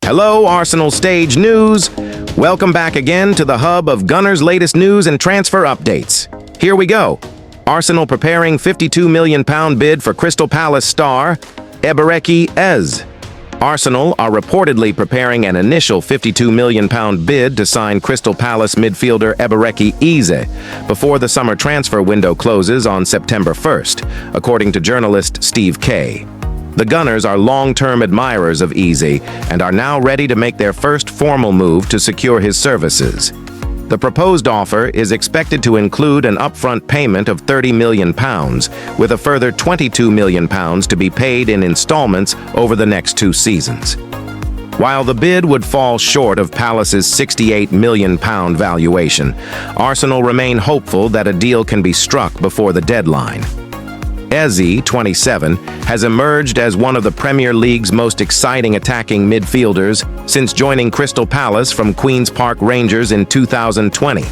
Hello, Arsenal Stage News. Welcome back again to the hub of Gunners' latest news and transfer updates. Here we go. Arsenal preparing £52 million bid for Crystal Palace star Eberechi Eze. Arsenal are reportedly preparing an initial £52 million bid to sign Crystal Palace midfielder Eberechi Eze before the summer transfer window closes on September 1st, according to journalist Steve Kay. The Gunners are long-term admirers of Eze and are now ready to make their first formal move to secure his services. The proposed offer is expected to include an upfront payment of £30 million, with a further £22 million to be paid in installments over the next 2 seasons. While the bid would fall short of Palace's £68 million valuation, Arsenal remain hopeful that a deal can be struck before the deadline. Eze, 27, has emerged as one of the Premier League's most exciting attacking midfielders since joining Crystal Palace from Queen's Park Rangers in 2020.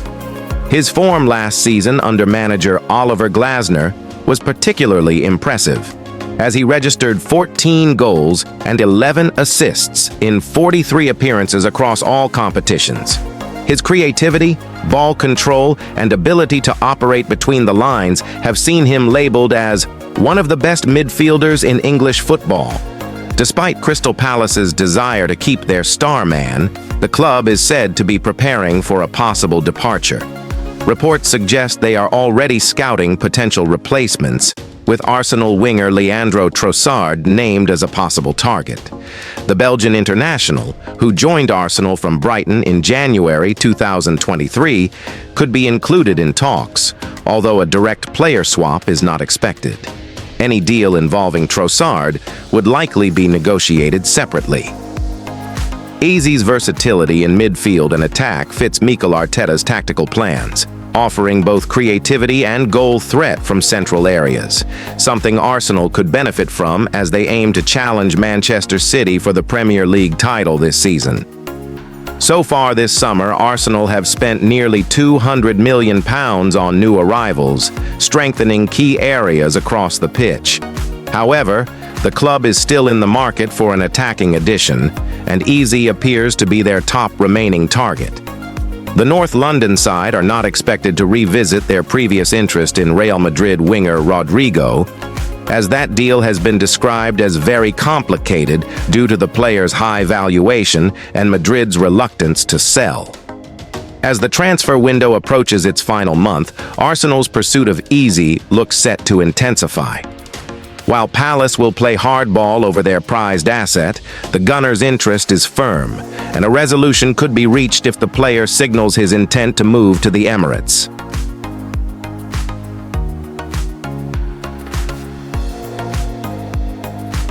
His form last season under manager Oliver Glasner was particularly impressive, as he registered 14 goals and 11 assists in 43 appearances across all competitions. His creativity, ball control, and ability to operate between the lines have seen him labeled as one of the best midfielders in English football. Despite Crystal Palace's desire to keep their star man, the club is said to be preparing for a possible departure. Reports suggest they are already scouting potential replacements, with Arsenal winger Leandro Trossard named as a possible target. The Belgian international, who joined Arsenal from Brighton in January 2023, could be included in talks, although a direct player swap is not expected. Any deal involving Trossard would likely be negotiated separately. Eze's versatility in midfield and attack fits Mikel Arteta's tactical plans, offering both creativity and goal threat from central areas, something Arsenal could benefit from as they aim to challenge Manchester City for the Premier League title this season. So far this summer, Arsenal have spent nearly £200 million on new arrivals, strengthening key areas across the pitch. However, the club is still in the market for an attacking addition, and Eze appears to be their top remaining target. The North London side are not expected to revisit their previous interest in Real Madrid winger Rodrigo, as that deal has been described as very complicated due to the player's high valuation and Madrid's reluctance to sell. As the transfer window approaches its final month, Arsenal's pursuit of Eze looks set to intensify. While Palace will play hardball over their prized asset, the Gunners' interest is firm, and a resolution could be reached if the player signals his intent to move to the Emirates.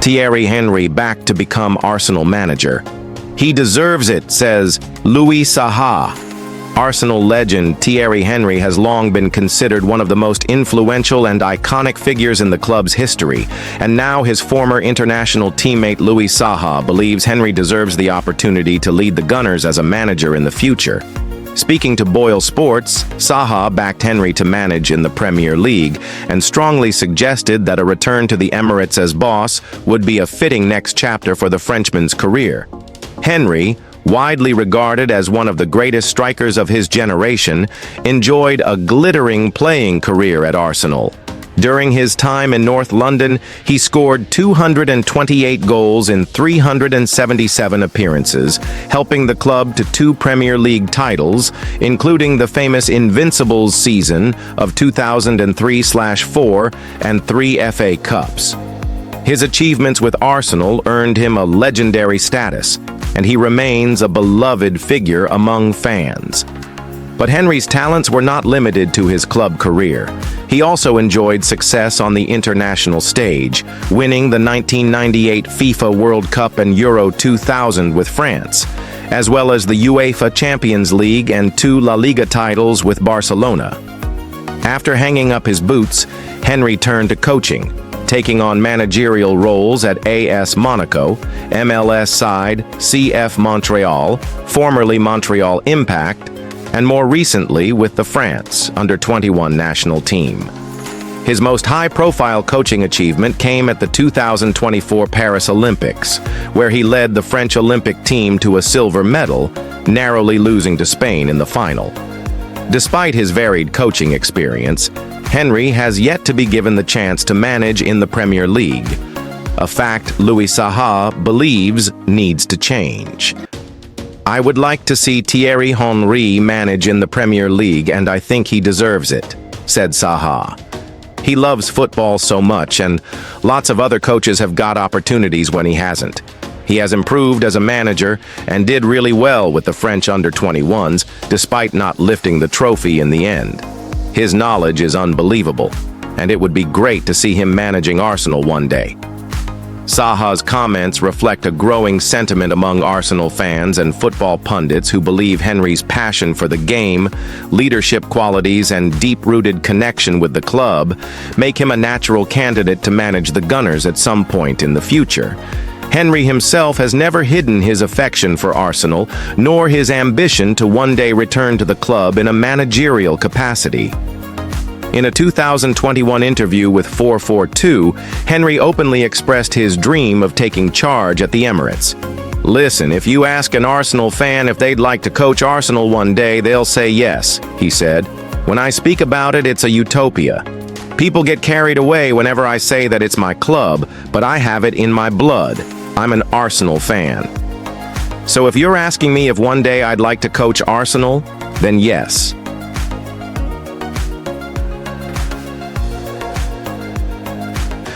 Thierry Henry back to become Arsenal manager. He deserves it, says Louis Saha. Arsenal legend Thierry Henry has long been considered one of the most influential and iconic figures in the club's history, and now his former international teammate Louis Saha believes Henry deserves the opportunity to lead the Gunners as a manager in the future. Speaking to Boyle Sports, Saha backed Henry to manage in the Premier League and strongly suggested that a return to the Emirates as boss would be a fitting next chapter for the Frenchman's career. Henry, widely regarded as one of the greatest strikers of his generation, enjoyed a glittering playing career at Arsenal. During his time in North London, he scored 228 goals in 377 appearances, helping the club to 2 Premier League titles, including the famous Invincibles season of 2003/04 and 3 FA Cups. His achievements with Arsenal earned him a legendary status, and he remains a beloved figure among fans. But Henry's talents were not limited to his club career. He also enjoyed success on the international stage, winning the 1998 FIFA World Cup and Euro 2000 with France, as well as the UEFA Champions League and 2 La Liga titles with Barcelona. After hanging up his boots, Henry turned to coaching, taking on managerial roles at AS Monaco, MLS side CF Montreal, formerly Montreal Impact, and more recently with the France under-21 national team. His most high-profile coaching achievement came at the 2024 Paris Olympics, where he led the French Olympic team to a silver medal, narrowly losing to Spain in the final. Despite his varied coaching experience, Henry has yet to be given the chance to manage in the Premier League, a fact Louis Saha believes needs to change. "I would like to see Thierry Henry manage in the Premier League, and I think he deserves it," said Saha. "He loves football so much, and lots of other coaches have got opportunities when he hasn't. He has improved as a manager and did really well with the French under-21s, despite not lifting the trophy in the end. His knowledge is unbelievable, and it would be great to see him managing Arsenal one day." Saha's comments reflect a growing sentiment among Arsenal fans and football pundits who believe Henry's passion for the game, leadership qualities, and deep-rooted connection with the club make him a natural candidate to manage the Gunners at some point in the future. Henry himself has never hidden his affection for Arsenal, nor his ambition to one day return to the club in a managerial capacity. In a 2021 interview with 442, Henry openly expressed his dream of taking charge at the Emirates. "Listen, if you ask an Arsenal fan if they'd like to coach Arsenal one day, they'll say yes," he said. "When I speak about it, it's a utopia. People get carried away whenever I say that it's my club, but I have it in my blood. I'm an Arsenal fan. So if you're asking me if one day I'd like to coach Arsenal, then yes."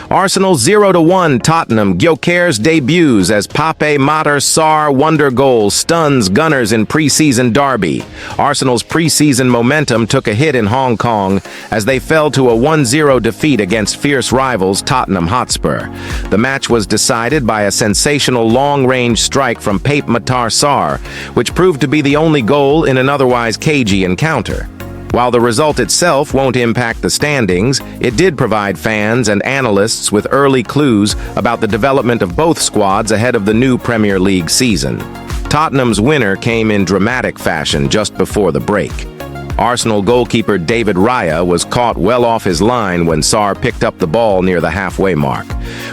Arsenal 0-1 Tottenham. Gyökeres debuts as Pape Matar Sarr wonder goal stuns Gunners in preseason derby. Arsenal's preseason momentum took a hit in Hong Kong as they fell to a 1-0 defeat against fierce rivals Tottenham Hotspur. The match was decided by a sensational long-range strike from Pape Matar Sarr, which proved to be the only goal in an otherwise cagey encounter. While the result itself won't impact the standings, it did provide fans and analysts with early clues about the development of both squads ahead of the new Premier League season. Tottenham's winner came in dramatic fashion just before the break. Arsenal goalkeeper David Raya was caught well off his line when Sarr picked up the ball near the halfway mark.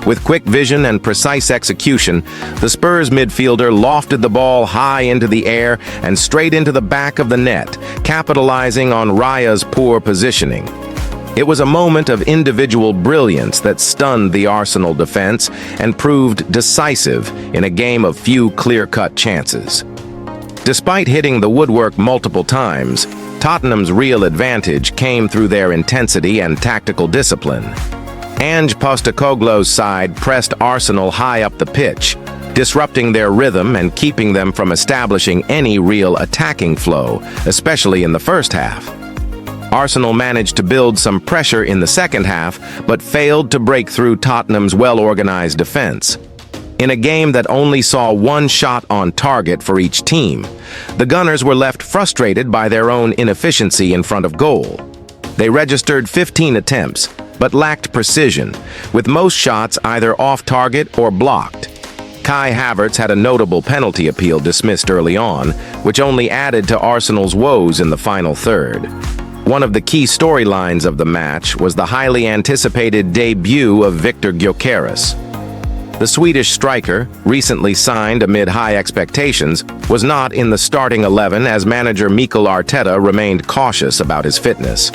With quick vision and precise execution, the Spurs midfielder lofted the ball high into the air and straight into the back of the net, capitalizing on Raya's poor positioning. It was a moment of individual brilliance that stunned the Arsenal defense and proved decisive in a game of few clear-cut chances. Despite hitting the woodwork multiple times, Tottenham's real advantage came through their intensity and tactical discipline. Ange Postecoglou's side pressed Arsenal high up the pitch, disrupting their rhythm and keeping them from establishing any real attacking flow, especially in the first half. Arsenal managed to build some pressure in the second half, but failed to break through Tottenham's well-organized defense. In a game that only saw one shot on target for each team, the Gunners were left frustrated by their own inefficiency in front of goal. They registered 15 attempts, but lacked precision, with most shots either off target or blocked. Kai Havertz had a notable penalty appeal dismissed early on, which only added to Arsenal's woes in the final third. One of the key storylines of the match was the highly anticipated debut of Viktor Gyökeres. The Swedish striker, recently signed amid high expectations, was not in the starting 11 as manager Mikel Arteta remained cautious about his fitness.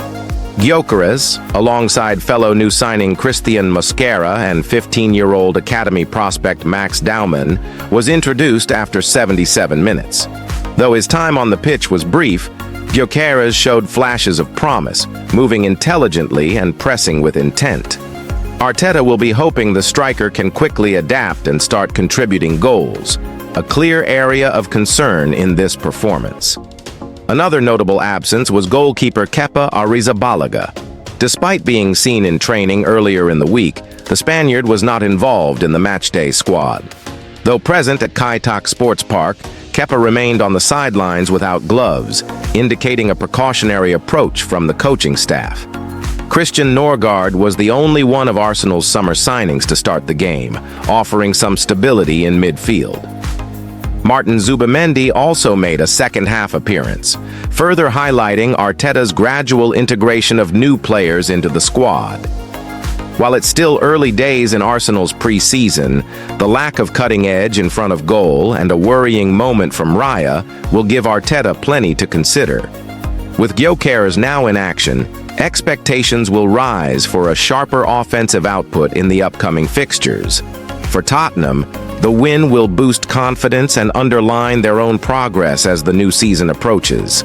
Gyökeres, alongside fellow new signing Christian Mosquera and 15-year-old academy prospect Max Daumann, was introduced after 77 minutes. Though his time on the pitch was brief, Gyökeres showed flashes of promise, moving intelligently and pressing with intent. Arteta will be hoping the striker can quickly adapt and start contributing goals, a clear area of concern in this performance. Another notable absence was goalkeeper Kepa Arrizabalaga. Despite being seen in training earlier in the week, the Spaniard was not involved in the matchday squad. Though present at Kai Tak Sports Park, Kepa remained on the sidelines without gloves, indicating a precautionary approach from the coaching staff. Christian Norgard was the only one of Arsenal's summer signings to start the game, offering some stability in midfield. Martin Zubimendi also made a second-half appearance, further highlighting Arteta's gradual integration of new players into the squad. While it's still early days in Arsenal's pre-season, the lack of cutting edge in front of goal and a worrying moment from Raya will give Arteta plenty to consider. With Gyökeres now in action, expectations will rise for a sharper offensive output in the upcoming fixtures. For Tottenham, the win will boost confidence and underline their own progress as the new season approaches.